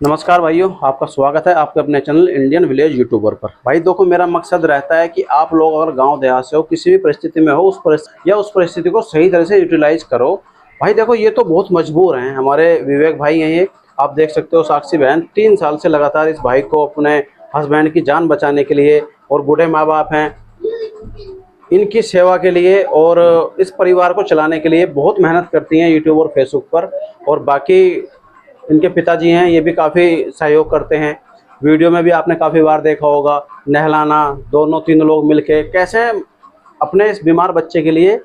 नमस्कार भाइयों, आपका स्वागत है आपके अपने चैनल इंडियन विलेज यूट्यूबर पर। भाई देखो, मेरा मकसद रहता है कि आप लोग अगर गांव देहात से हो, किसी भी परिस्थिति में हो, उस परिस्थिति को सही तरह से यूटिलाइज करो। भाई देखो, ये तो बहुत मजबूर हैं हमारे विवेक भाई हैं ये। आप देख सकते हो, साक्षी बहन 3 साल से लगातार इस भाई को अपने हस्बैंड की जान बचाने के लिए, और बूढ़े माँ बाप हैं, इनकी सेवा के लिए और इस परिवार को चलाने के लिए बहुत मेहनत करती हैं यूट्यूब और फेसबुक पर। और बाकी इनके पिताजी हैं, ये भी काफ़ी सहयोग करते हैं। वीडियो में भी आपने काफ़ी बार देखा होगा, नहलाना, दोनों तीनों लोग मिलके कैसे अपने इस बीमार बच्चे के लिए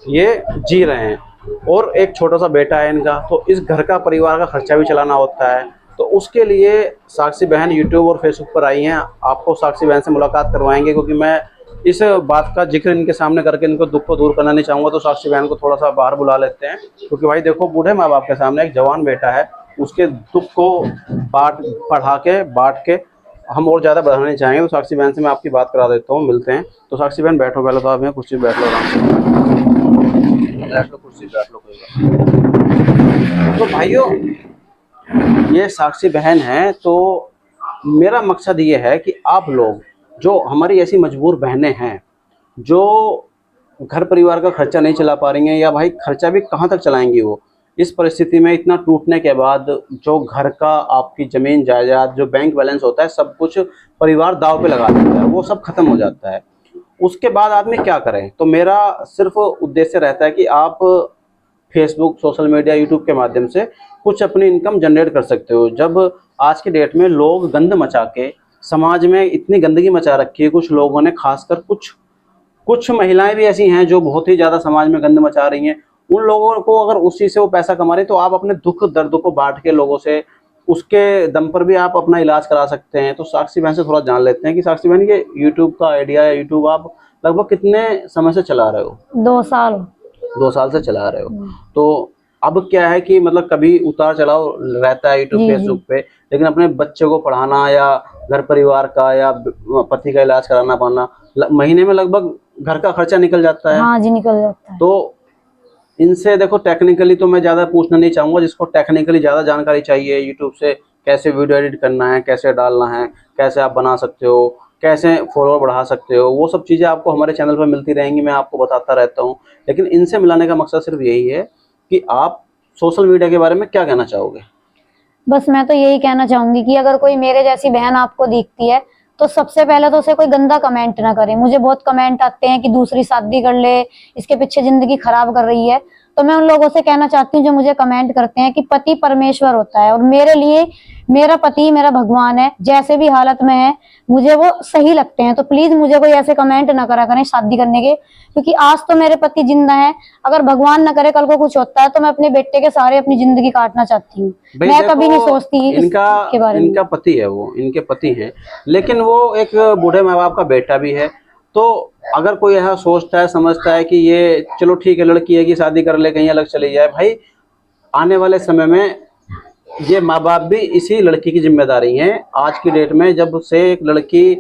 ये जी रहे हैं। और एक छोटा सा बेटा है इनका, तो इस घर का परिवार का खर्चा भी चलाना होता है। तो उसके लिए साक्षी बहन यूट्यूब और फेसबुक पर आई हैं। आपको साक्षी बहन से मुलाकात करवाएंगे, क्योंकि मैं इस बात का जिक्र इनके सामने करके इनको दुख को दूर करना नहीं चाहूँगा। तो साक्षी बहन को थोड़ा सा बाहर बुला लेते हैं, क्योंकि भाई देखो, बूढ़े माँ बाप के सामने एक जवान बेटा है, उसके दुख को बांट के हम और ज़्यादा बढ़ाना नहीं चाहेंगे। तो साक्षी बहन से मैं आपकी बात करा देता हूँ, मिलते हैं। तो साक्षी बहन बैठो, पहले तो आप यहाँ कुर्सी बैठ लो, आराम से बैठ लो, कुर्सी बैठ लो, कोई बात। तो भाइयों, ये साक्षी बहन है। तो मेरा मकसद ये है कि आप लोग, जो हमारी ऐसी मजबूर बहनें हैं, जो घर परिवार का खर्चा नहीं चला पा रही हैं, या भाई खर्चा भी कहाँ तक चलाएंगी वो इस परिस्थिति में, इतना टूटने के बाद, जो घर का, आपकी ज़मीन जायदाद, जो बैंक बैलेंस होता है, सब कुछ परिवार दांव पे लगा देता है, वो सब खत्म हो जाता है। उसके बाद आदमी क्या करें? तो मेरा सिर्फ उद्देश्य रहता है कि आप फेसबुक, सोशल मीडिया, यूट्यूब के माध्यम से कुछ अपनी इनकम जनरेट कर सकते हो। जब आज के डेट में लोग गंद मचा के, समाज में इतनी गंदगी मचा रखी है कुछ लोगों ने, खासकर कुछ कुछ महिलाएं भी ऐसी हैं जो बहुत ही ज़्यादा समाज में गंद मचा रही हैं। उन लोगों को अगर उस चीज़ से वो पैसा कमा रहे, तो आप अपने दुख दर्द को बांट के लोगों से, उसके दम पर भी आप अपना इलाज करा सकते हैं। तो साक्षी बहन से थोड़ा जान लेते हैं कि साक्षी बहन, ये यूट्यूब का आइडिया है, यूट्यूब आप लगभग कितने समय से चला रहे हो? 2 साल। 2 साल से चला रहे हो। तो अब क्या है कि मतलब कभी उतार चढ़ाव रहता है यूट्यूब जी जी। फेसबुक पे, लेकिन अपने बच्चे को पढ़ाना, या घर परिवार का, या पति का इलाज कराना पाना, महीने में लगभग घर का खर्चा निकल जाता है। हाँ जी, निकल जाता है। तो इनसे देखो, टेक्निकली तो मैं ज़्यादा पूछना नहीं चाहूँगा। जिसको टेक्निकली ज़्यादा जानकारी चाहिए यूट्यूब से, कैसे वीडियो एडिट करना है, कैसे डालना है, कैसे आप बना सकते हो, कैसे फॉलोअर बढ़ा सकते हो, वो सब चीज़ें आपको हमारे चैनल पर मिलती रहेंगी, मैं आपको बताता रहता हूँ। लेकिन इनसे मिलाने का मकसद सिर्फ यही है कि आप सोशल मीडिया के बारे में क्या कहना चाहोगे? बस मैं तो यही कहना चाहूंगी कि अगर कोई मेरे जैसी बहन आपको दिखती है, तो सबसे पहले तो उसे कोई गंदा कमेंट ना करे। मुझे बहुत कमेंट आते हैं कि दूसरी शादी कर ले, इसके पीछे जिंदगी खराब कर रही है। तो मैं उन लोगों से कहना चाहती हूँ जो मुझे कमेंट करते हैं, कि पति परमेश्वर होता है, और मेरे लिए मेरा पति मेरा भगवान है। जैसे भी हालत में है, मुझे वो सही लगते हैं। तो प्लीज मुझे कोई ऐसे कमेंट ना करा करें शादी करने के, क्योंकि आज तो मेरे पति जिंदा है। अगर भगवान ना करे कल को कुछ होता है, तो मैं अपने बेटे के सहारे अपनी जिंदगी काटना चाहती हूँ। भाई मैं देखो, कभी नहीं सोचती इसके बारे में। इनका पति है, वो इनके पति हैं, लेकिन वो एक बूढ़े माँ बाप का बेटा भी है। तो अगर कोई ऐसा सोचता है, समझता है कि ये चलो ठीक है, लड़की है कि शादी कर ले, कहीं अलग चली जाए, भाई आने वाले समय में ये माँ बाप भी इसी लड़की की जिम्मेदारी है। आज की डेट में जब से एक लड़की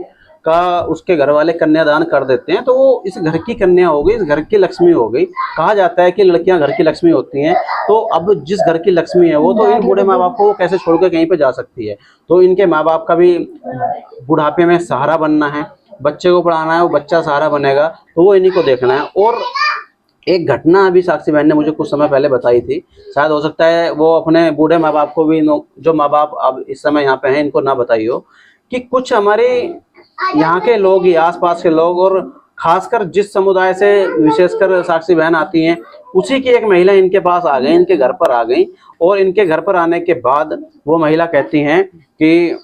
का उसके घर वाले कन्यादान कर देते हैं, तो वो इस घर की कन्या हो गई, इस घर की लक्ष्मी हो गई। कहा जाता है कि लड़कियां घर की लक्ष्मी होती हैं। तो अब जिस घर की लक्ष्मी है वो, तो इन बूढ़े माँ बाप को वो कैसे छोड़ के कहीं पे जा सकती है? तो इनके माँ बाप का भी बुढ़ापे में सहारा बनना है, बच्चे को पढ़ाना है, वो बच्चा सहारा बनेगा, तो वो इन्हीं को देखना है। और एक घटना अभी साक्षी बहन ने मुझे कुछ समय पहले बताई थी, शायद हो सकता है वो अपने बूढ़े माँ बाप को भी, जो माँ बाप अब इस समय यहाँ पे हैं, इनको ना बताई हो, कि कुछ हमारे यहाँ के लोग, या आसपास के लोग, और खासकर जिस समुदाय से विशेषकर साक्षी बहन आती हैं, उसी की एक महिला इनके पास आ गई, इनके घर पर आ गई। और इनके घर पर आने के बाद वो महिला कहती हैं कि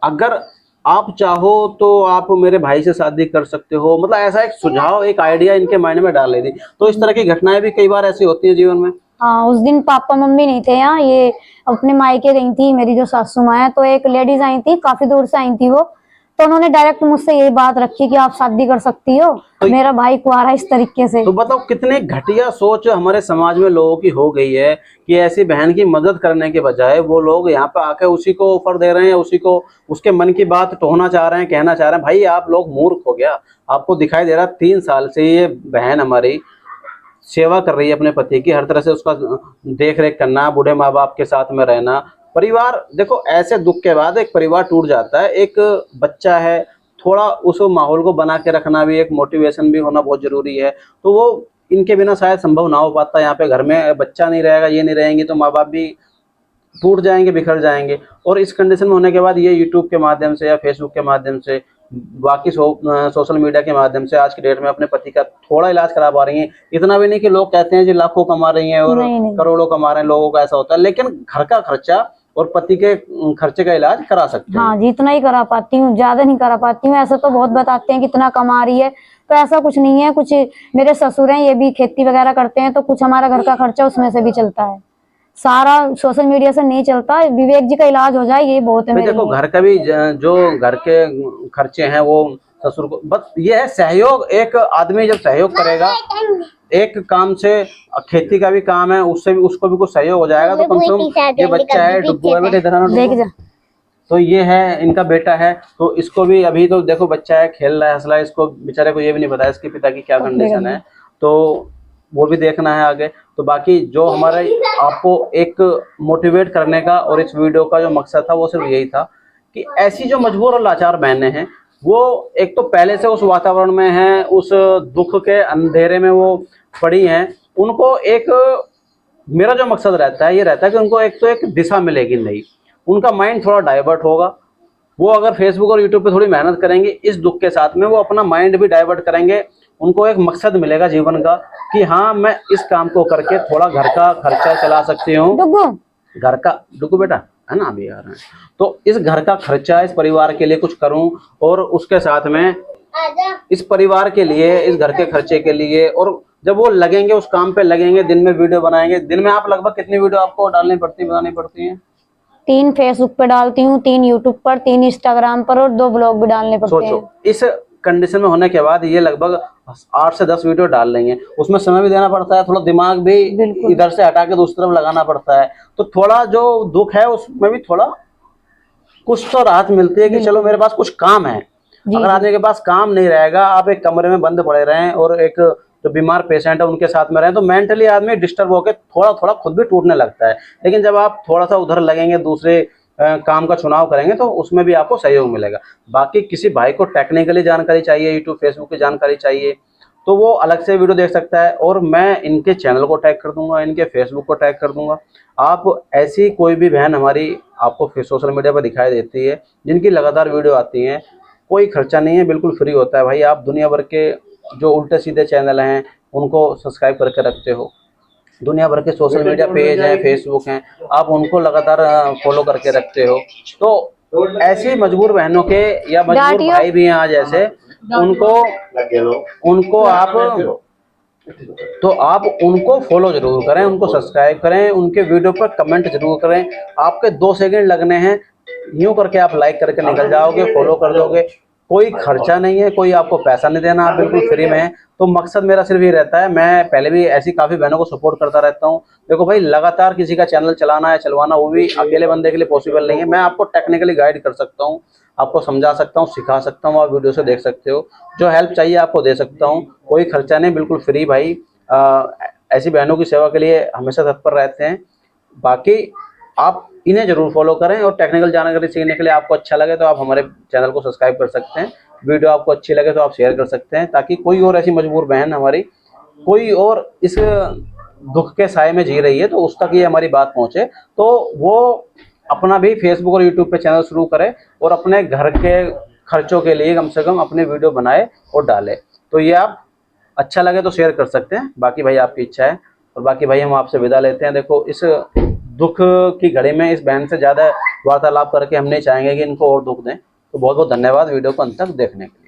अगर आप चाहो तो आप मेरे भाई से शादी कर सकते हो। मतलब ऐसा एक सुझाव, एक आइडिया इनके माइंड में डाल रही थी। तो इस तरह की घटनाएं भी कई बार ऐसी होती है जीवन में। हाँ, उस दिन पापा मम्मी नहीं थे यहाँ, ये अपने मायके गई थी मेरी जो सासू माँ है। तो एक लेडीज आई थी, काफी दूर से आई थी वो। तो उन्होंने डायरेक्ट मुझसे यही बात रखी कि आप शादी कर सकती हो, तो मेरा भाई कुंवारा, इस तरीके से। तो बताओ, कितने घटिया सोच हमारे समाज में लोगों की हो गई है कि ऐसी बहन की मदद करने के बजाय वो लोग यहाँ पे आके उसी को ऑफर दे रहे हैं, उसी को, उसके मन की बात टोहना चाह रहे हैं, कहना चाह रहे हैं। भाई आप लोग मूर्ख हो गया। आपको दिखाई दे रहा 3 साल से ये बहन हमारी सेवा कर रही है अपने पति की, हर तरह से उसका देख रेख करना, बूढ़े माँ बाप के साथ में रहना, परिवार देखो, ऐसे दुख के बाद एक परिवार टूट जाता है। एक बच्चा है, थोड़ा उस माहौल को बना के रखना भी, एक मोटिवेशन भी होना बहुत जरूरी है। तो वो इनके बिना शायद संभव ना हो पाता। यहाँ पे घर में बच्चा नहीं रहेगा, ये नहीं रहेंगे तो माँ बाप भी टूट जाएंगे, बिखर जाएंगे। और इस कंडीशन में होने के बाद ये यूट्यूब के माध्यम से या फेसबुक के माध्यम से, बाकी सोशल मीडिया के माध्यम से आज की डेट में अपने पति का थोड़ा इलाज करा पा रही हैं। इतना भी नहीं कि लोग कहते हैं जी लाखों कमा रही हैं और नहीं नहीं, करोड़ों कमा रहे हैं, लोगों का ऐसा होता है, लेकिन घर का खर्चा और पति के खर्चे का इलाज करा सकते हैं। हाँ जी, इतना ही करा पाती हूँ, ज्यादा नहीं करा पाती हूँ। ऐसा तो बहुत बताते हैं कितना कमा रही है, तो ऐसा कुछ नहीं है। कुछ मेरे ससुर हैं, ये भी खेती वगैरह करते हैं, तो कुछ हमारा घर का खर्चा उसमें से भी चलता है। सारा सोशल मीडिया से नहीं चलता। विवेक जी का इलाज हो जाए, ये बहुत है भाई मेरे देखो, लिए। घर का भी जो घर के खर्चे हैं वो ससुर को, बस ये है सहयोग। एक आदमी जब सहयोग करेगा एक काम से, खेती का भी काम है, उससे भी उसको भी कुछ सहयोग हो जाएगा। तो कम से कम ये बच्चा है, डुग्गू है, बेटे इधर आना, देख जा। तो ये है इनका बेटा है, तो इसको भी अभी तो देखो बच्चा है, खेल रहा है, हंस रहा है, इसको बेचारे को ये भी नहीं पता इसके पिता की क्या कंडीशन है, तो वो भी देखना है आगे। तो बाकी जो हमारे आपको एक मोटिवेट करने का और इस वीडियो का जो मकसद था वो सिर्फ यही था कि ऐसी जो मजबूर और लाचार बहनें हैं, वो एक तो पहले से उस वातावरण में हैं, उस दुख के अंधेरे में वो पड़ी हैं, उनको एक, मेरा जो मकसद रहता है ये रहता है कि उनको एक तो एक दिशा मिलेगी नई, उनका माइंड थोड़ा डाइवर्ट होगा। वो अगर फेसबुक और यूट्यूब पे थोड़ी मेहनत करेंगे इस दुख के साथ में, वो अपना माइंड भी डाइवर्ट करेंगे, उनको एक मकसद मिलेगा जीवन का कि हाँ मैं इस काम को करके थोड़ा घर का खर्चा चला सकती हूँ। घर का, डुगू बेटा है ना, अभी आ रहे हैं, तो इस घर का खर्चा, इस परिवार के लिए कुछ करूं, और उसके साथ में इस परिवार के लिए, इस घर के खर्चे के लिए। और जब वो लगेंगे, उस काम पे लगेंगे, दिन में वीडियो बनाएंगे। दिन में आप लगभग कितनी वीडियो आपको डालनी पड़ती है, बनानी पड़ती है? 3 फेसबुक पे डालती हूँ, 3 यूट्यूब पर, 3 इंस्टाग्राम पर और 2 ब्लॉग भी डालने पड़ते हैं। सोचो, इस कंडीशन में होने के बाद ये लगभग 8 से 10 वीडियो डाल लेंगे। उसमें समय भी देना पड़ता है, थोड़ा दिमाग भी इधर से हटा के दूसरी तरफ लगाना पड़ता है। तो थोड़ा जो दुख है उसमें भी थोड़ा कुछ तो राहत मिलती है कि चलो मेरे पास कुछ काम है। अगर आदमी के पास काम नहीं रहेगा, आप एक कमरे में बंद पड़े रहें और एक जो बीमार पेशेंट है उनके साथ में रहें, तो मेंटली आदमी डिस्टर्ब होकर थोड़ा थोड़ा खुद भी टूटने लगता है। लेकिन जब आप थोड़ा सा उधर लगेंगे, दूसरे काम का चुनाव करेंगे, तो उसमें भी आपको सहयोग मिलेगा। बाकी किसी भाई को टेक्निकली जानकारी चाहिए, यूट्यूब फेसबुक की जानकारी चाहिए, तो वो अलग से वीडियो देख सकता है, और मैं इनके चैनल को टैग कर दूंगा, इनके फेसबुक को टैग कर दूंगा। आप ऐसी कोई भी बहन हमारी आपको सोशल मीडिया पर दिखाई देती है जिनकी लगातार वीडियो आती हैं, कोई खर्चा नहीं है, बिल्कुल फ्री होता है भाई। आप दुनिया भर के जो उल्टे सीधे चैनल हैं उनको सब्सक्राइब करके रखते हो, दुनिया भर के सोशल मीडिया पेज हैं, फेसबुक हैं, आप उनको लगातार फॉलो करके रखते हो, तो ऐसी मजबूर बहनों के या मजबूर भाई भी हैं आज ऐसे, उनको आप उनको फॉलो जरूर करें, उनको सब्सक्राइब करें, उनके वीडियो पर कमेंट जरूर करें। आपके 2 सेकंड लगने हैं, यूं करके आप लाइक करके निकल जाओगे, फॉलो कर दोगे, कोई खर्चा नहीं है, कोई आपको पैसा नहीं देना, आप बिल्कुल फ्री में है। तो मकसद मेरा सिर्फ ये रहता है, मैं पहले भी ऐसी काफ़ी बहनों को सपोर्ट करता रहता हूँ। देखो भाई, लगातार किसी का चैनल चलाना है, चलवाना, वो भी अकेले बंदे के लिए पॉसिबल नहीं है। मैं आपको टेक्निकली गाइड कर सकता हूँ, आपको समझा सकता हूँ, सिखा सकता हूँ, आप वीडियो से देख सकते हो, जो हेल्प चाहिए आपको दे सकता हूँ, कोई खर्चा नहीं, बिल्कुल फ्री भाई। ऐसी बहनों की सेवा के लिए हमेशा तत्पर रहते हैं। बाकी आप इन्हें जरूर फॉलो करें, और टेक्निकल जानकारी सीखने के लिए आपको अच्छा लगे तो आप हमारे चैनल को सब्सक्राइब कर सकते हैं, वीडियो आपको अच्छी लगे तो आप शेयर कर सकते हैं, ताकि कोई और ऐसी मजबूर बहन हमारी, कोई और इस दुख के साए में जी रही है, तो उस तक ये हमारी बात पहुंचे, तो वो अपना भी फेसबुक और यूट्यूब पे चैनल शुरू करे और अपने घर के खर्चों के लिए कम से कम अपने वीडियो बनाए और डाले। तो ये आप अच्छा लगे तो शेयर कर सकते हैं, बाकी भाई आपकी इच्छा है। और बाकी भाई हम आपसे विदा लेते हैं। देखो, इस दुख की घड़ी में इस बहन से ज़्यादा वार्तालाप करके हम नहीं चाहेंगे कि इनको और दुख दें। तो बहुत बहुत धन्यवाद वीडियो को अंत तक देखने के लिए।